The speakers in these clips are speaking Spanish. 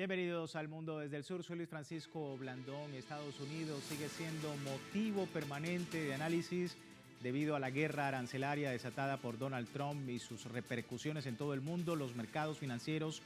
Bienvenidos al Mundo desde el Sur. Soy Luis Francisco Blandón. Estados Unidos sigue siendo motivo permanente de análisis debido a la guerra arancelaria desatada por Donald Trump y sus repercusiones en todo el mundo. Los mercados financieros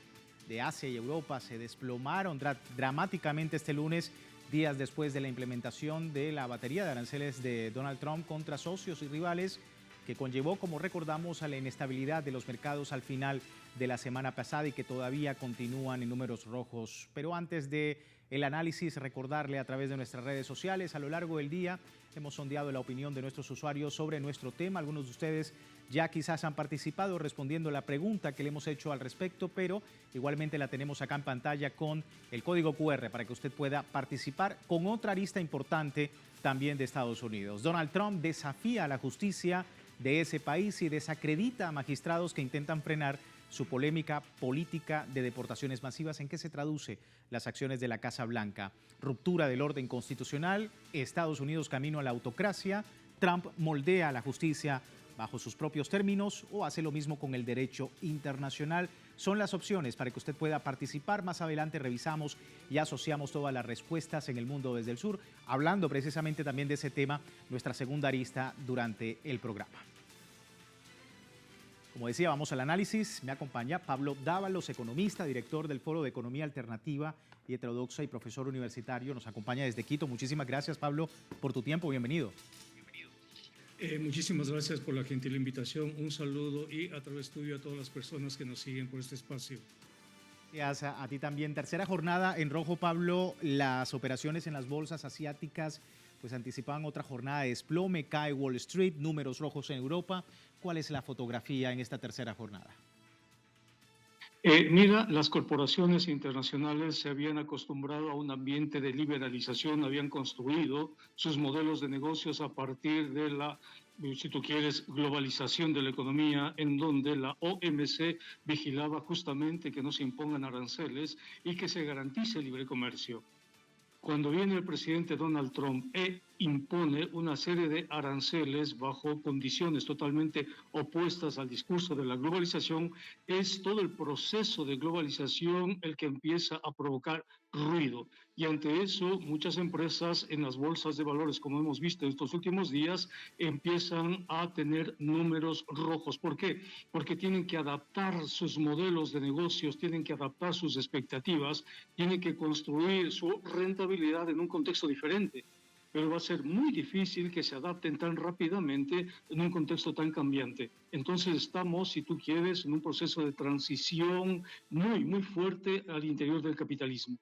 de Asia y Europa se desplomaron dramáticamente este lunes, días después de la implementación de la batería de aranceles de Donald Trump contra socios y rivales, que conllevó, como recordamos, a la inestabilidad de los mercados al final de la semana pasada y que todavía continúan en números rojos. Pero antes de el análisis, recordarle a través de nuestras redes sociales, a lo largo del día hemos sondeado la opinión de nuestros usuarios sobre nuestro tema. Algunos de ustedes ya quizás han participado respondiendo la pregunta que le hemos hecho al respecto, pero igualmente la tenemos acá en pantalla con el código QR para que usted pueda participar con otra arista importante también de Estados Unidos. Donald Trump desafía a la justicia de ese país y desacredita a magistrados que intentan frenar su polémica política de deportaciones masivas. ¿En qué se traduce las acciones de la Casa Blanca? Ruptura del orden constitucional, Estados Unidos camino a la autocracia, Trump moldea a la justicia bajo sus propios términos o hace lo mismo con el derecho internacional. Son las opciones para que usted pueda participar. Más adelante revisamos y asociamos todas las respuestas en el Mundo desde el Sur, hablando precisamente también de ese tema, nuestra segunda arista durante el programa. Como decía, vamos al análisis. Me acompaña Pablo Dávalos, economista, director del Foro de Economía Alternativa y Heterodoxa y profesor universitario. Nos acompaña desde Quito. Muchísimas gracias, Pablo, por tu tiempo. Bienvenido. Muchísimas gracias por la gentil invitación. Un saludo y a través tuyo a todas las personas que nos siguen por este espacio. Gracias a ti también. Tercera jornada en rojo, Pablo. Las operaciones en las bolsas asiáticas pues anticipaban otra jornada de desplome. Cae Wall Street, números rojos en Europa. ¿Cuál es la fotografía en esta tercera jornada? Mira, las corporaciones internacionales se habían acostumbrado a un ambiente de liberalización, habían construido sus modelos de negocios a partir de la, si tú quieres, globalización de la economía, en donde la OMC vigilaba justamente que no se impongan aranceles y que se garantice el libre comercio. Cuando viene el presidente Donald Trump e impone una serie de aranceles bajo condiciones totalmente opuestas al discurso de la globalización, es todo el proceso de globalización el que empieza a provocar ruido. Y ante eso, muchas empresas en las bolsas de valores, como hemos visto estos últimos días, empiezan a tener números rojos. ¿Por qué? Porque tienen que adaptar sus modelos de negocios, tienen que adaptar sus expectativas, tienen que construir su rentabilidad en un contexto diferente. Pero va a ser muy difícil que se adapten tan rápidamente en un contexto tan cambiante. Entonces estamos, si tú quieres, en un proceso de transición muy fuerte al interior del capitalismo.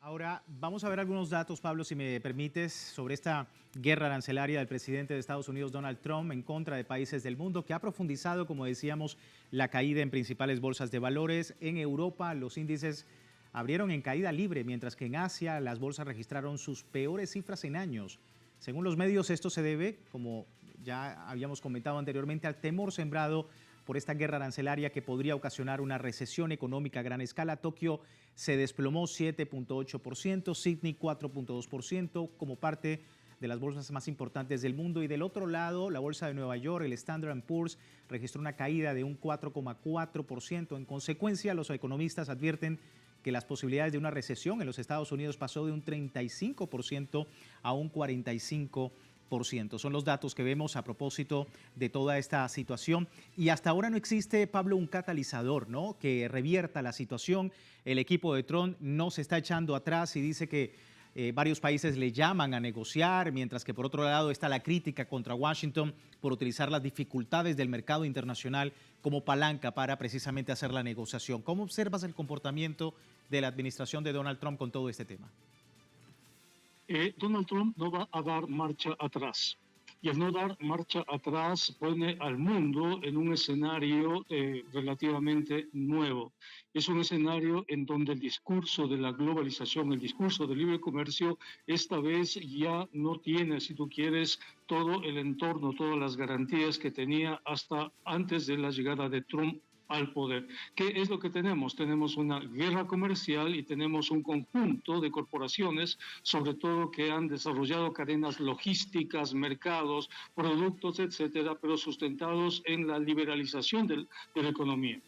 Ahora vamos a ver algunos datos, Pablo, si me permites, sobre esta guerra arancelaria del presidente de Estados Unidos, Donald Trump, en contra de países del mundo, que ha profundizado, como decíamos, la caída en principales bolsas de valores. En Europa, los índices abrieron en caída libre, mientras que en Asia las bolsas registraron sus peores cifras en años. Según los medios, esto se debe, como ya habíamos comentado anteriormente, al temor sembrado por esta guerra arancelaria que podría ocasionar una recesión económica a gran escala. Tokio se desplomó 7.8%, Sydney 4.2% como parte de las bolsas más importantes del mundo. Y del otro lado, la bolsa de Nueva York, el Standard & Poor's, registró una caída de un 4.4%. En consecuencia, los economistas advierten que las posibilidades de una recesión en los Estados Unidos pasó de un 35% a un 45%. Son los datos que vemos a propósito de toda esta situación. Y hasta ahora no existe, Pablo, un catalizador, ¿no?, que revierta la situación. El equipo de Trump no se está echando atrás y dice que varios países le llaman a negociar, mientras que por otro lado está la crítica contra Washington por utilizar las dificultades del mercado internacional como palanca para precisamente hacer la negociación. ¿Cómo observas el comportamiento de la administración de Donald Trump con todo este tema? Donald Trump no va a dar marcha atrás. Y al no dar marcha atrás pone al mundo en un escenario relativamente nuevo. Es un escenario en donde el discurso de la globalización, el discurso del libre comercio, esta vez ya no tiene, si tú quieres, todo el entorno, todas las garantías que tenía hasta antes de la llegada de Trump al poder. ¿Qué es lo que tenemos? Tenemos una guerra comercial y tenemos un conjunto de corporaciones, sobre todo que han desarrollado cadenas logísticas, mercados, productos, etcétera, pero sustentados en la liberalización de la economía.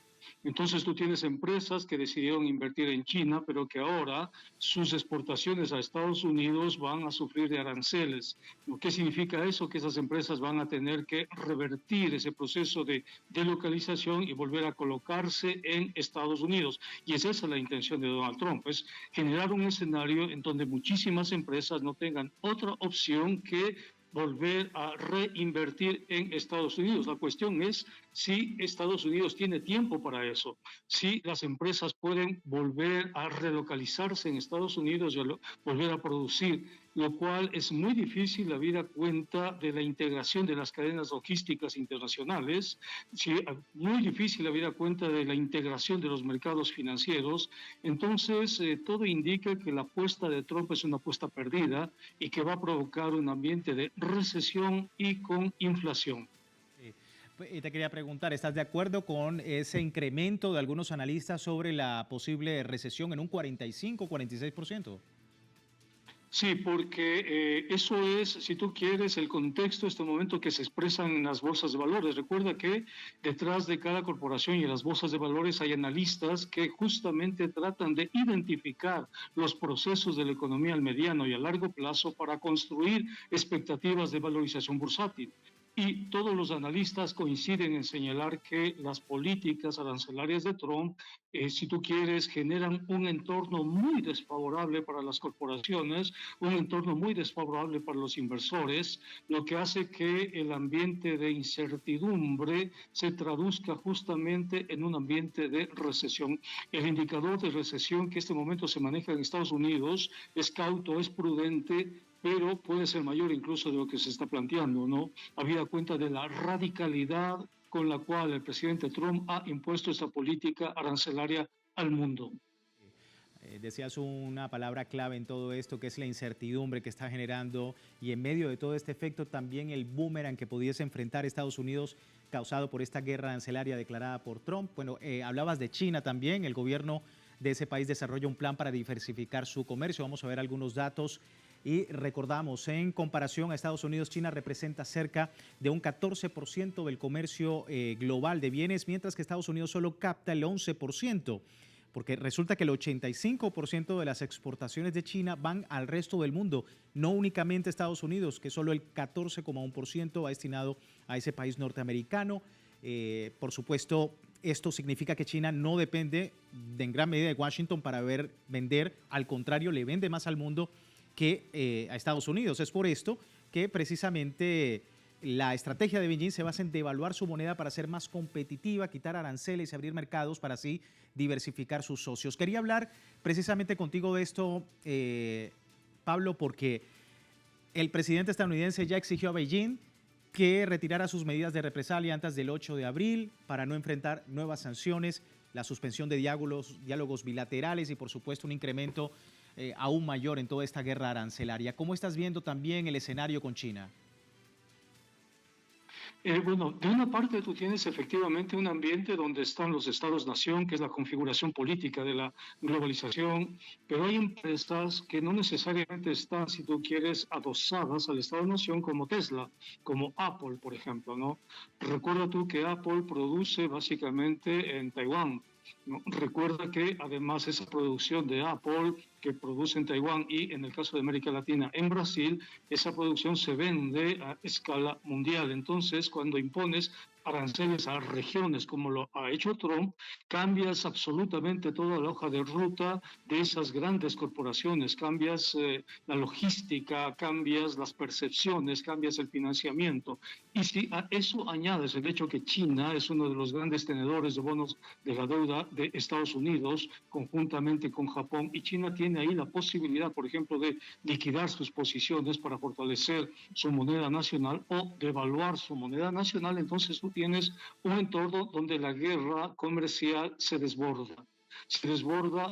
Entonces tú tienes empresas que decidieron invertir en China, pero que ahora sus exportaciones a Estados Unidos van a sufrir de aranceles. ¿Qué significa eso? Que esas empresas van a tener que revertir ese proceso de delocalización y volver a colocarse en Estados Unidos. Y esa es la intención de Donald Trump, es generar un escenario en donde muchísimas empresas no tengan otra opción que volver a reinvertir en Estados Unidos. La cuestión es si Estados Unidos tiene tiempo para eso, si las empresas pueden volver a relocalizarse en Estados Unidos y volver a producir, lo cual es muy difícil habida cuenta de la integración de las cadenas logísticas internacionales, sí, muy difícil habida cuenta de la integración de los mercados financieros. Entonces, todo indica que la apuesta de Trump es una apuesta perdida y que va a provocar un ambiente de recesión y con inflación. Te quería preguntar, ¿estás de acuerdo con ese incremento de algunos analistas sobre la posible recesión en un 45-46%? Sí, porque eso es, si tú quieres, el contexto, este momento que se expresan en las bolsas de valores. Recuerda que detrás de cada corporación y en las bolsas de valores hay analistas que justamente tratan de identificar los procesos de la economía al mediano y a largo plazo para construir expectativas de valorización bursátil. Y todos los analistas coinciden en señalar que las políticas arancelarias de Trump, si tú quieres, generan un entorno muy desfavorable para las corporaciones, un entorno muy desfavorable para los inversores, lo que hace que el ambiente de incertidumbre se traduzca justamente en un ambiente de recesión. El indicador de recesión que en este momento se maneja en Estados Unidos es cauto, es prudente, pero puede ser mayor incluso de lo que se está planteando, ¿no? Habida cuenta de la radicalidad con la cual el presidente Trump ha impuesto esta política arancelaria al mundo. Decías una palabra clave en todo esto, que es la incertidumbre que está generando, y en medio de todo este efecto también el boomerang que pudiese enfrentar Estados Unidos causado por esta guerra arancelaria declarada por Trump. Bueno, hablabas de China también, el gobierno de ese país desarrolla un plan para diversificar su comercio. Vamos a ver algunos datos. Y recordamos, en comparación a Estados Unidos, China representa cerca de un 14% del comercio global de bienes, mientras que Estados Unidos solo capta el 11%, porque resulta que el 85% de las exportaciones de China van al resto del mundo, no únicamente a Estados Unidos, que solo el 14,1% va destinado a ese país norteamericano. Por supuesto, esto significa que China no depende en gran medida de Washington para vender, al contrario, le vende más al mundo que a Estados Unidos. Es por esto que precisamente la estrategia de Beijing se basa en devaluar su moneda para ser más competitiva, quitar aranceles y abrir mercados para así diversificar sus socios. Quería hablar precisamente contigo de esto, Pablo, porque el presidente estadounidense ya exigió a Beijing que retirara sus medidas de represalia antes del 8 de abril para no enfrentar nuevas sanciones, la suspensión de diálogos bilaterales y, por supuesto, un incremento aún mayor en toda esta guerra arancelaria. ¿Cómo estás viendo también el escenario con China? Bueno, de una parte tú tienes efectivamente un ambiente donde están los estados-nación, que es la configuración política de la globalización, pero hay empresas que no necesariamente están, si tú quieres, adosadas al estado-nación, como Tesla, como Apple, por ejemplo, ¿no? Recuerda tú que Apple produce básicamente en Taiwán, ¿no? Recuerda que además esa producción de Apple que produce en Taiwán y en el caso de América Latina en Brasil, esa producción se vende a escala mundial. Entonces, cuando impones aranceles a regiones como lo ha hecho Trump, cambias absolutamente toda la hoja de ruta de esas grandes corporaciones, cambias la logística, cambias las percepciones, cambias el financiamiento. Y si a eso añades el hecho que China es uno de los grandes tenedores de bonos de la deuda de Estados Unidos, conjuntamente con Japón, y China tiene ahí la posibilidad, por ejemplo, de liquidar sus posiciones para fortalecer su moneda nacional o devaluar su moneda nacional, entonces tú tienes un entorno donde la guerra comercial se desborda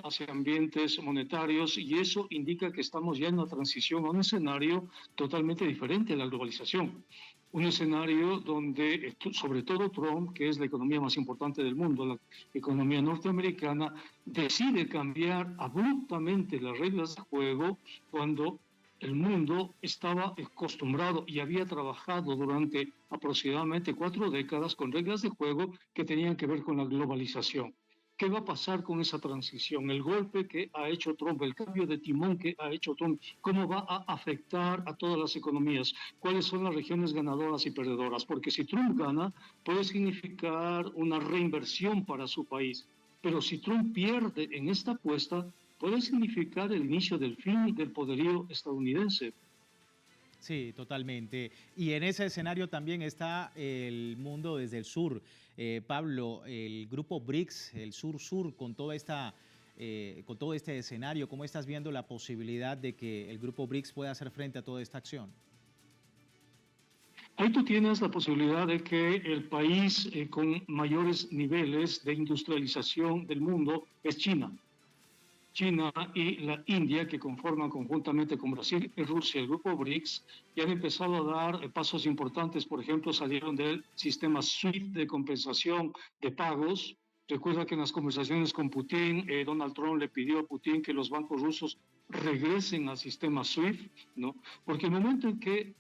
hacia ambientes monetarios y eso indica que estamos ya en una transición a un escenario totalmente diferente a la globalización. Un escenario donde, sobre todo Trump, que es la economía más importante del mundo, la economía norteamericana, decide cambiar abruptamente las reglas de juego cuando el mundo estaba acostumbrado y había trabajado durante aproximadamente 4 décadas con reglas de juego que tenían que ver con la globalización. ¿Qué va a pasar con esa transición? El golpe que ha hecho Trump, el cambio de timón que ha hecho Trump, ¿cómo va a afectar a todas las economías? ¿Cuáles son las regiones ganadoras y perdedoras? Porque si Trump gana, puede significar una reinversión para su país. Pero si Trump pierde en esta apuesta, puede significar el inicio del fin del poderío estadounidense. Sí, totalmente. Y en ese escenario también está el mundo desde el sur. Pablo, el grupo BRICS, el sur-sur, con todo este escenario, ¿cómo estás viendo la posibilidad de que el grupo BRICS pueda hacer frente a toda esta acción? Ahí tú tienes la posibilidad de que el país con mayores niveles de industrialización del mundo es China. China y la India, que conforman conjuntamente con Brasil y Rusia el grupo BRICS, y han empezado a dar pasos importantes. Por ejemplo, salieron del sistema SWIFT de compensación de pagos. Recuerda que en las conversaciones con Putin, Donald Trump le pidió a Putin que los bancos rusos regresen al sistema SWIFT, ¿no? Porque el momento en que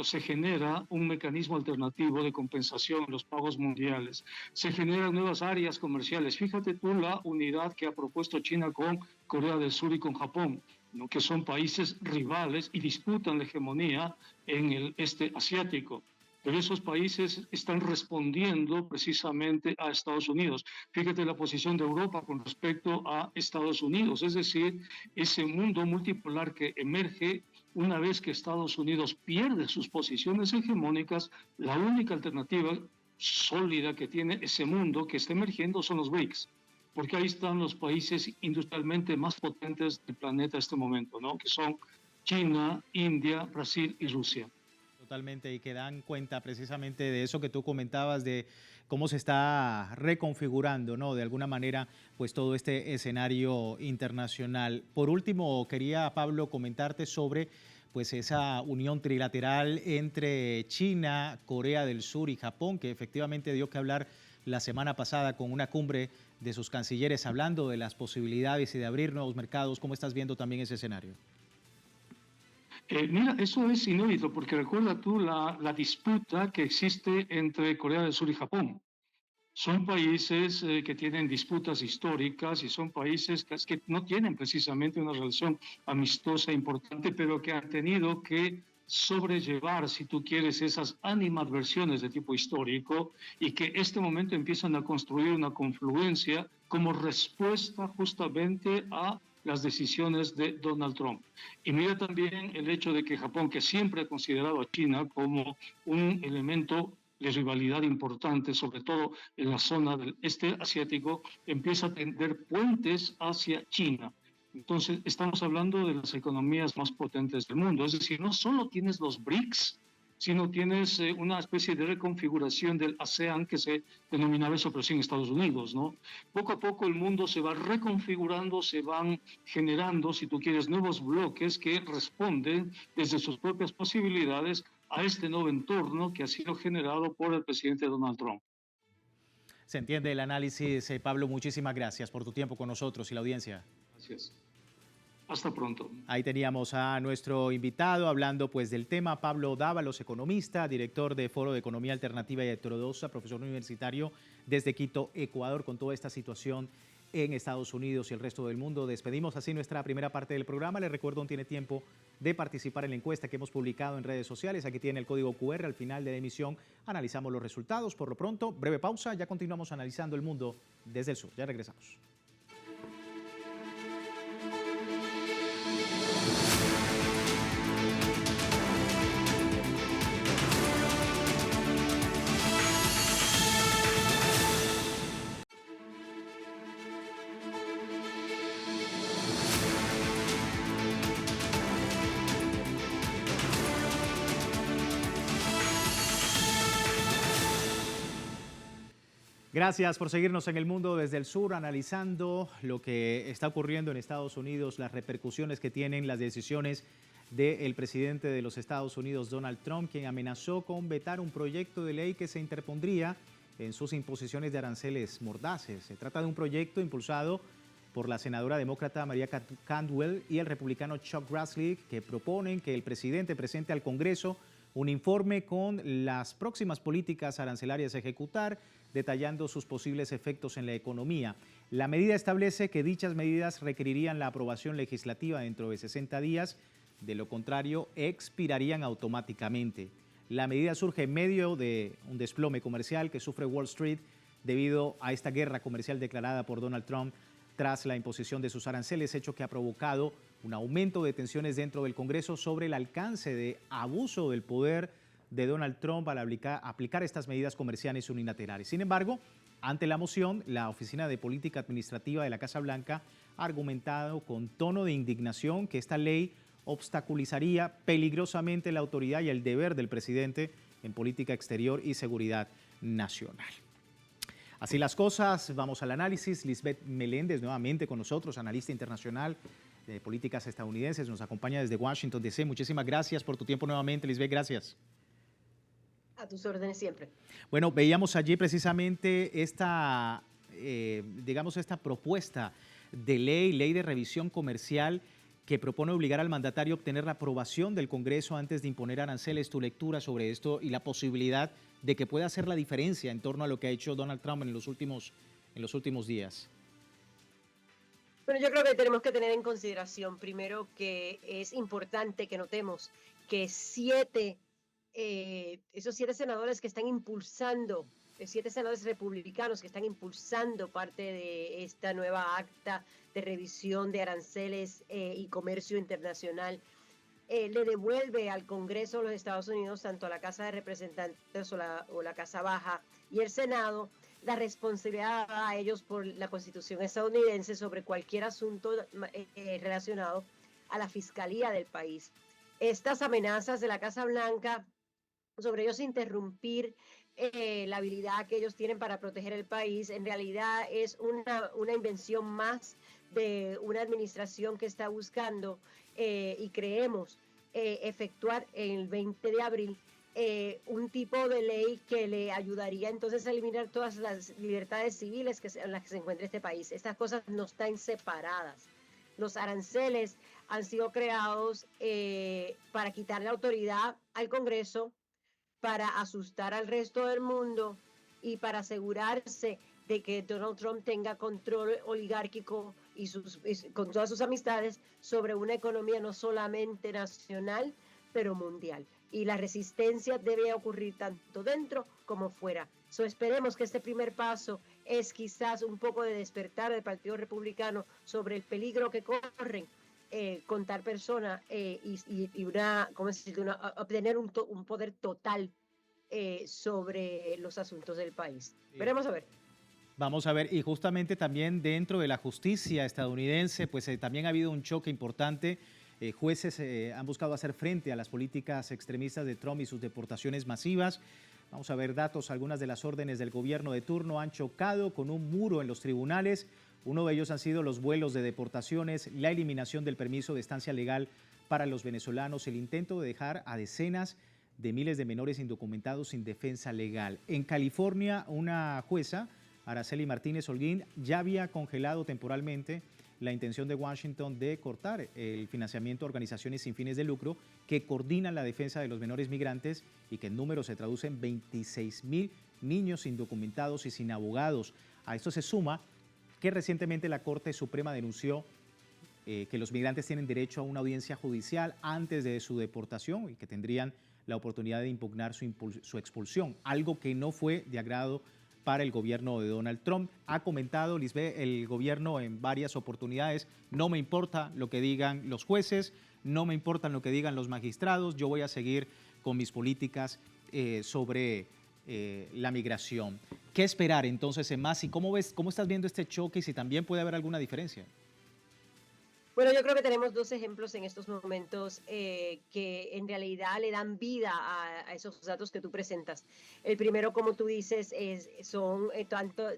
se genera un mecanismo alternativo de compensación en los pagos mundiales, se generan nuevas áreas comerciales. Fíjate tú la unidad que ha propuesto China con Corea del Sur y con Japón, ¿no? Que son países rivales y disputan la hegemonía en el este asiático. Pero esos países están respondiendo precisamente a Estados Unidos. Fíjate la posición de Europa con respecto a Estados Unidos, es decir, ese mundo multipolar que emerge una vez que Estados Unidos pierde sus posiciones hegemónicas. La única alternativa sólida que tiene ese mundo que está emergiendo son los BRICS, porque ahí están los países industrialmente más potentes del planeta en este momento, ¿no? Que son China, India, Brasil y Rusia. Totalmente, y que dan cuenta precisamente de eso que tú comentabas, de cómo se está reconfigurando, ¿no? De alguna manera, pues todo este escenario internacional. Por último, quería, Pablo, comentarte sobre pues esa unión trilateral entre China, Corea del Sur y Japón, que efectivamente dio que hablar la semana pasada con una cumbre de sus cancilleres hablando de las posibilidades y de abrir nuevos mercados. ¿Cómo estás viendo también ese escenario? Mira, eso es inédito, porque recuerda tú la disputa que existe entre Corea del Sur y Japón. Son países que tienen disputas históricas y son países que no tienen precisamente una relación amistosa importante, pero que han tenido que sobrellevar, si tú quieres, esas animadversiones de tipo histórico y que en este momento empiezan a construir una confluencia como respuesta justamente a las decisiones de Donald Trump. Y mira también el hecho de que Japón, que siempre ha considerado a China como un elemento de rivalidad importante, sobre todo en la zona del este asiático, empieza a tender puentes hacia China. Entonces, estamos hablando de las economías más potentes del mundo. Es decir, no solo tienes los BRICS, sino tienes una especie de reconfiguración del ASEAN que se denominaba eso, pero sin Estados Unidos, ¿no? Poco a poco el mundo se va reconfigurando, se van generando, si tú quieres, nuevos bloques que responden desde sus propias posibilidades a este nuevo entorno que ha sido generado por el presidente Donald Trump. Se entiende el análisis, Pablo. Muchísimas gracias por tu tiempo con nosotros y la audiencia. Gracias. Hasta pronto. Ahí teníamos a nuestro invitado hablando pues del tema, Pablo Dávalos, economista, director de Foro de Economía Alternativa y Heterodoxa, profesor universitario desde Quito, Ecuador, con toda esta situación en Estados Unidos y el resto del mundo. Despedimos así nuestra primera parte del programa. Les recuerdo, aún tiene tiempo de participar en la encuesta que hemos publicado en redes sociales. Aquí tiene el código QR. Al final de la emisión analizamos los resultados. Por lo pronto, breve pausa. Ya continuamos analizando el mundo desde el sur. Ya regresamos. Gracias por seguirnos en El Mundo desde el Sur, analizando lo que está ocurriendo en Estados Unidos, las repercusiones que tienen las decisiones del presidente de los Estados Unidos, Donald Trump, quien amenazó con vetar un proyecto de ley que se interpondría en sus imposiciones de aranceles mordaces. Se trata de un proyecto impulsado por la senadora demócrata Maria Cantwell y el republicano Chuck Grassley, que proponen que el presidente presente al Congreso un informe con las próximas políticas arancelarias a ejecutar, detallando sus posibles efectos en la economía. La medida establece que dichas medidas requerirían la aprobación legislativa dentro de 60 días, de lo contrario expirarían automáticamente. La medida surge en medio de un desplome comercial que sufre Wall Street debido a esta guerra comercial declarada por Donald Trump tras la imposición de sus aranceles, hecho que ha provocado un aumento de tensiones dentro del Congreso sobre el alcance de abuso del poder de Donald Trump al aplicar estas medidas comerciales unilaterales. Sin embargo, ante la moción, la Oficina de Política Administrativa de la Casa Blanca ha argumentado con tono de indignación que esta ley obstaculizaría peligrosamente la autoridad y el deber del presidente en política exterior y seguridad nacional. Así las cosas, vamos al análisis. Lisbeth Meléndez nuevamente con nosotros, analista internacional de políticas estadounidenses, nos acompaña desde Washington, D.C. Muchísimas gracias por tu tiempo nuevamente, Lisbeth, gracias. A tus órdenes siempre. Bueno, veíamos allí precisamente esta, esta propuesta de ley de revisión comercial que propone obligar al mandatario a obtener la aprobación del Congreso antes de imponer aranceles. Tu lectura sobre esto y la posibilidad de que pueda hacer la diferencia en torno a lo que ha hecho Donald Trump en los últimos días. Bueno, yo creo que tenemos que tener en consideración primero que es importante que notemos que esos 7 senadores que están impulsando, 7 senadores republicanos que están impulsando parte de esta nueva acta de revisión de aranceles y comercio internacional, le devuelve al Congreso de los Estados Unidos, tanto a la Casa de Representantes o la Casa Baja y el Senado, la responsabilidad a ellos por la Constitución estadounidense sobre cualquier asunto relacionado a la fiscalía del país. Estas amenazas de la Casa Blanca sobre ellos interrumpir la habilidad que ellos tienen para proteger el país, en realidad es una invención más de una administración que está buscando y creemos efectuar el 20 de abril un tipo de ley que le ayudaría entonces a eliminar todas las libertades civiles en las que se encuentra este país. Estas cosas no están separadas. Los aranceles han sido creados para quitarle autoridad al Congreso, para asustar al resto del mundo y para asegurarse de que Donald Trump tenga control oligárquico y con todas sus amistades sobre una economía no solamente nacional, pero mundial. Y la resistencia debe ocurrir tanto dentro como fuera. Esperemos que este primer paso es quizás un poco de despertar del Partido Republicano sobre el peligro que corren contar personas y obtener un poder total sobre los asuntos del país. Sí. Veremos a ver. Vamos a ver, y justamente también dentro de la justicia estadounidense, pues también ha habido un choque importante. Jueces han buscado hacer frente a las políticas extremistas de Trump y sus deportaciones masivas. Vamos a ver datos, algunas de las órdenes del gobierno de turno han chocado con un muro en los tribunales. Uno de ellos han sido los vuelos de deportaciones, la eliminación del permiso de estancia legal para los venezolanos, el intento de dejar a decenas de miles de menores indocumentados sin defensa legal. En California, una jueza, Araceli Martínez Holguín, ya había congelado temporalmente la intención de Washington de cortar el financiamiento a organizaciones sin fines de lucro que coordinan la defensa de los menores migrantes y que en número se traduce en 26,000 niños indocumentados y sin abogados. A esto se suma que recientemente la Corte Suprema denunció que los migrantes tienen derecho a una audiencia judicial antes de su deportación y que tendrían la oportunidad de impugnar su expulsión, algo que no fue de agrado para el gobierno de Donald Trump. Ha comentado, Lisbeth, el gobierno en varias oportunidades: no me importa lo que digan los jueces, no me importa lo que digan los magistrados, yo voy a seguir con mis políticas sobre la migración. ¿Qué esperar entonces en más? ¿Y cómo estás viendo este choque y si también puede haber alguna diferencia? Bueno, yo creo que tenemos 2 ejemplos en estos momentos que en realidad le dan vida a esos datos que tú presentas. El primero, como tú dices, son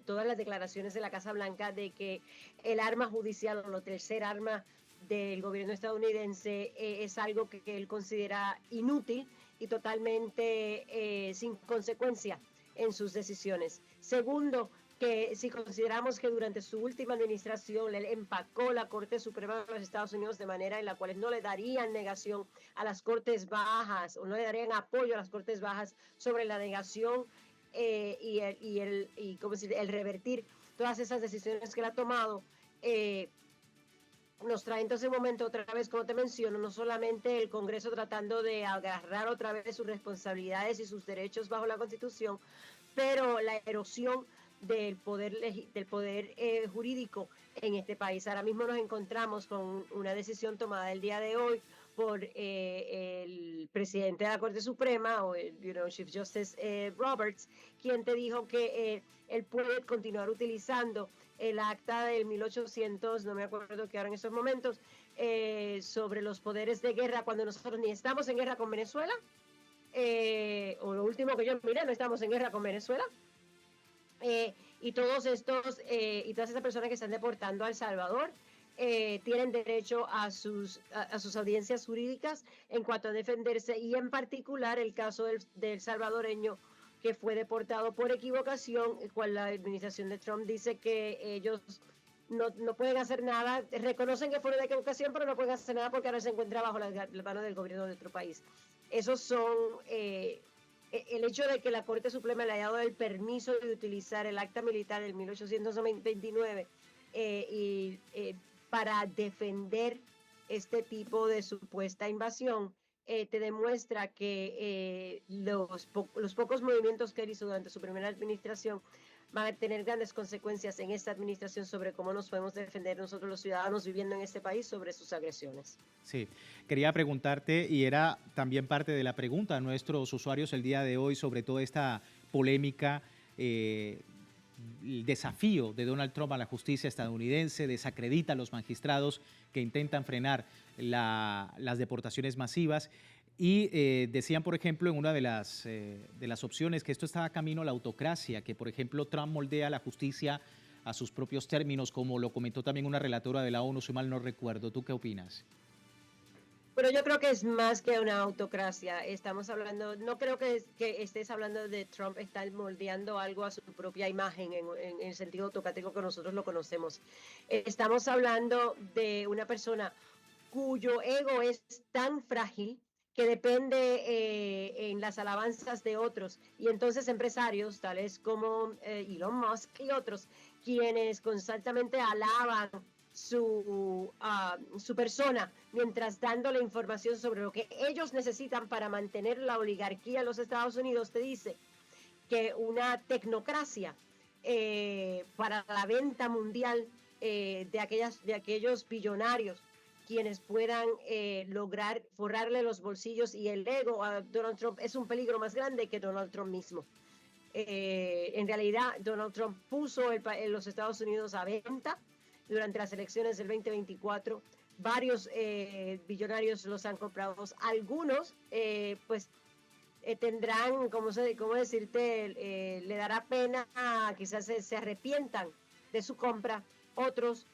todas las declaraciones de la Casa Blanca de que el arma judicial o la tercer arma del gobierno estadounidense es algo que él considera inútil y totalmente sin consecuencia en sus decisiones. Segundo, que si consideramos que durante su última administración él empacó la Corte Suprema de los Estados Unidos de manera en la cual no le darían negación a las Cortes Bajas o no le darían apoyo a las Cortes Bajas sobre la negación ¿cómo decir? El revertir todas esas decisiones que él ha tomado, nos trae entonces un momento otra vez, como te menciono, no solamente el Congreso tratando de agarrar otra vez sus responsabilidades y sus derechos bajo la Constitución, pero la erosión del poder jurídico en este país. Ahora mismo nos encontramos con una decisión tomada el día de hoy por el presidente de la Corte Suprema, o el Chief Justice Roberts, quien te dijo que él puede continuar utilizando el acta del 1800, no me acuerdo qué ahora en estos momentos, sobre los poderes de guerra cuando nosotros ni estamos en guerra con Venezuela, o lo último que yo miré, no estamos en guerra con Venezuela, y todas esas personas que están deportando a El Salvador tienen derecho a sus audiencias jurídicas en cuanto a defenderse, y en particular el caso del salvadoreño que fue deportado por equivocación, el cual la administración de Trump dice que ellos no pueden hacer nada, reconocen que fue una equivocación, pero no pueden hacer nada porque ahora se encuentra bajo la mano del gobierno de otro país. Esos son el hecho de que la Corte Suprema le haya dado el permiso de utilizar el acta militar del 1829 para defender este tipo de supuesta invasión, te demuestra que los pocos movimientos que él hizo durante su primera administración van a tener grandes consecuencias en esta administración sobre cómo nos podemos defender nosotros los ciudadanos viviendo en este país sobre sus agresiones. Sí, quería preguntarte, y era también parte de la pregunta a nuestros usuarios el día de hoy sobre toda esta polémica, el desafío de Donald Trump a la justicia estadounidense, desacredita a los magistrados que intentan frenar las deportaciones masivas. Y decían, por ejemplo, en una de las opciones que esto estaba camino a la autocracia, que, por ejemplo, Trump moldea la justicia a sus propios términos, como lo comentó también una relatora de la ONU, si mal no recuerdo. ¿Tú qué opinas? Pero yo creo que es más que una autocracia. Estamos hablando, no creo que estés hablando de Trump estar moldeando algo a su propia imagen en el sentido autocrático que nosotros lo conocemos. Estamos hablando de una persona cuyo ego es tan frágil que depende en las alabanzas de otros. Y entonces empresarios, tales como Elon Musk y otros, quienes constantemente alaban su persona, mientras dándole información sobre lo que ellos necesitan para mantener la oligarquía en los Estados Unidos, te dice que una tecnocracia para la venta mundial de aquellos billonarios quienes puedan lograr forrarle los bolsillos y el ego a Donald Trump es un peligro más grande que Donald Trump mismo. En realidad, Donald Trump puso los Estados Unidos a venta durante las elecciones del 2024. Varios billonarios los han comprado. Algunos, tendrán, ¿cómo decirte? Le dará pena, quizás se arrepientan de su compra. Otros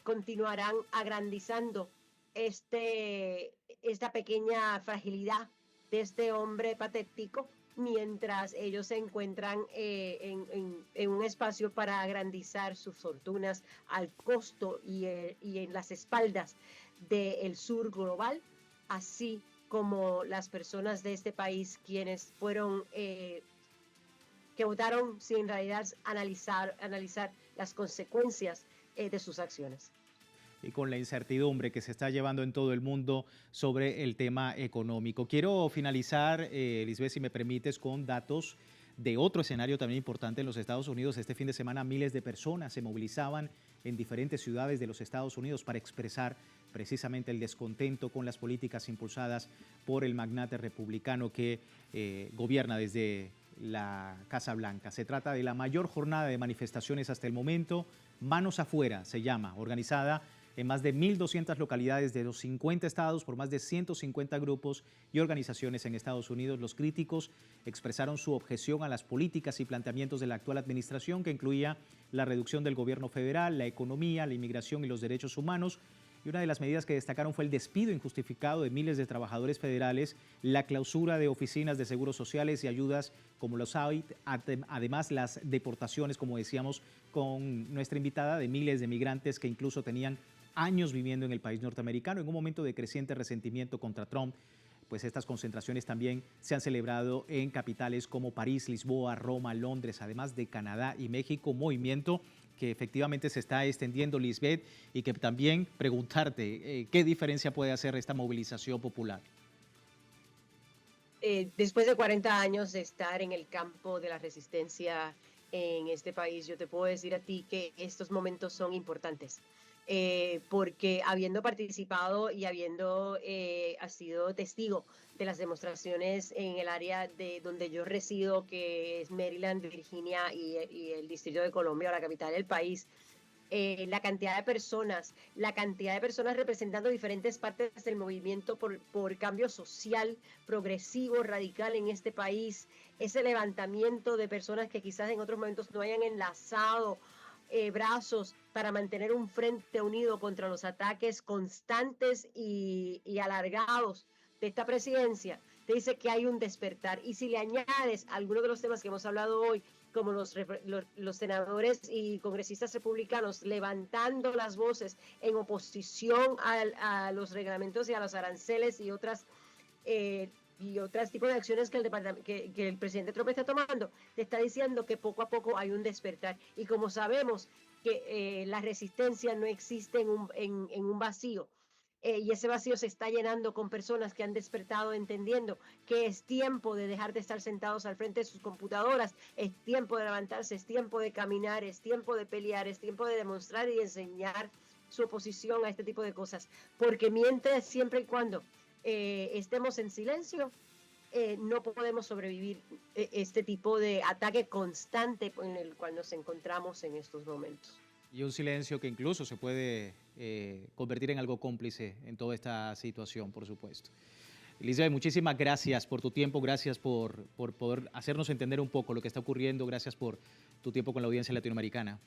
continuarán agrandizando esta pequeña fragilidad de este hombre patético, mientras ellos se encuentran en un espacio para agrandizar sus fortunas al costo y en las espaldas del sur global, así como las personas de este país quienes fueron que votaron sin en realidad analizar las consecuencias de sus acciones. Y con la incertidumbre que se está llevando en todo el mundo sobre el tema económico. Quiero finalizar, Lisbeth, si me permites, con datos de otro escenario también importante en los Estados Unidos. Este fin de semana miles de personas se movilizaban en diferentes ciudades de los Estados Unidos para expresar precisamente el descontento con las políticas impulsadas por el magnate republicano que gobierna desde la Casa Blanca. Se trata de la mayor jornada de manifestaciones hasta el momento. Manos Afuera se llama, organizada en más de 1.200 localidades de los 50 estados por más de 150 grupos y organizaciones en Estados Unidos. Los críticos expresaron su objeción a las políticas y planteamientos de la actual administración, que incluía la reducción del gobierno federal, la economía, la inmigración y los derechos humanos. y una de las medidas que destacaron fue el despido injustificado de miles de trabajadores federales, la clausura de oficinas de seguros sociales y ayudas como los AIT, además las deportaciones, como decíamos con nuestra invitada, de miles de migrantes que incluso tenían años viviendo en el país norteamericano. En un momento de creciente resentimiento contra Trump, pues estas concentraciones también se han celebrado en capitales como París, Lisboa, Roma, Londres, además de Canadá y México, movimiento que efectivamente se está extendiendo, Lisbeth, y que también preguntarte qué diferencia puede hacer esta movilización popular. Después de 40 años de estar en el campo de la resistencia en este país, yo te puedo decir a ti que estos momentos son importantes. Porque habiendo participado y habiendo sido testigo de las demostraciones en el área de donde yo resido, que es Maryland, Virginia y el Distrito de Columbia, la capital del país, la cantidad de personas representando diferentes partes del movimiento por cambio social, progresivo, radical en este país, ese levantamiento de personas que quizás en otros momentos no hayan enlazado brazos para mantener un frente unido contra los ataques constantes y alargados de esta presidencia, te dice que hay un despertar. Y si le añades algunos de los temas que hemos hablado hoy, como los senadores y congresistas republicanos levantando las voces en oposición a los reglamentos y a los aranceles y otros tipos de acciones que el presidente Trump está tomando, te está diciendo que poco a poco hay un despertar. Y como sabemos que la resistencia no existe en un vacío, y ese vacío se está llenando con personas que han despertado entendiendo que es tiempo de dejar de estar sentados al frente de sus computadoras, es tiempo de levantarse, es tiempo de caminar, es tiempo de pelear, es tiempo de demostrar y enseñar su oposición a este tipo de cosas. Porque mientras, siempre y cuando estemos en silencio, no podemos sobrevivir este tipo de ataque constante en el cual nos encontramos en estos momentos. Y un silencio que incluso se puede convertir en algo cómplice en toda esta situación, por supuesto. Lisbeth, muchísimas gracias por tu tiempo, gracias por poder hacernos entender un poco lo que está ocurriendo, gracias por tu tiempo con la audiencia latinoamericana.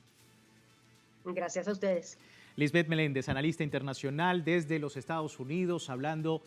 Gracias a ustedes. Lisbeth Meléndez, analista internacional desde los Estados Unidos, hablando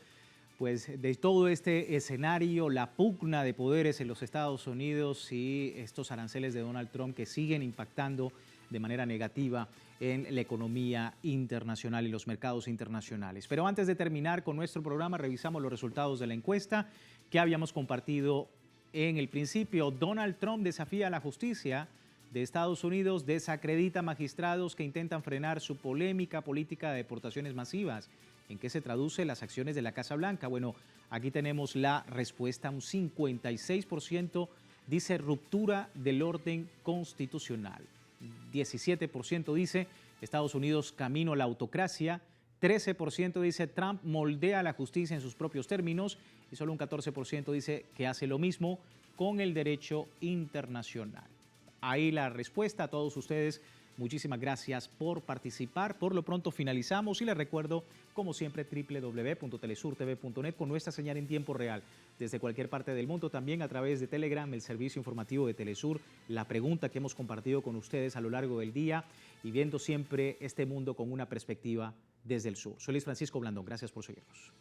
pues de todo este escenario, la pugna de poderes en los Estados Unidos y estos aranceles de Donald Trump que siguen impactando de manera negativa en la economía internacional y los mercados internacionales. Pero antes de terminar con nuestro programa, revisamos los resultados de la encuesta que habíamos compartido en el principio. Donald Trump desafía a la justicia de Estados Unidos, desacredita magistrados que intentan frenar su polémica política de deportaciones masivas. ¿En qué se traduce las acciones de la Casa Blanca? Bueno, aquí tenemos la respuesta. Un 56% dice ruptura del orden constitucional. 17% dice Estados Unidos camino a la autocracia. 13% dice Trump moldea la justicia en sus propios términos. Y solo un 14% dice que hace lo mismo con el derecho internacional. Ahí la respuesta a todos ustedes. Muchísimas gracias por participar. Por lo pronto finalizamos y les recuerdo, como siempre, www.telesurtv.net con nuestra señal en tiempo real desde cualquier parte del mundo, también a través de Telegram, el servicio informativo de Telesur, la pregunta que hemos compartido con ustedes a lo largo del día y viendo siempre este mundo con una perspectiva desde el sur. Soy Luis Francisco Blandón, gracias por seguirnos.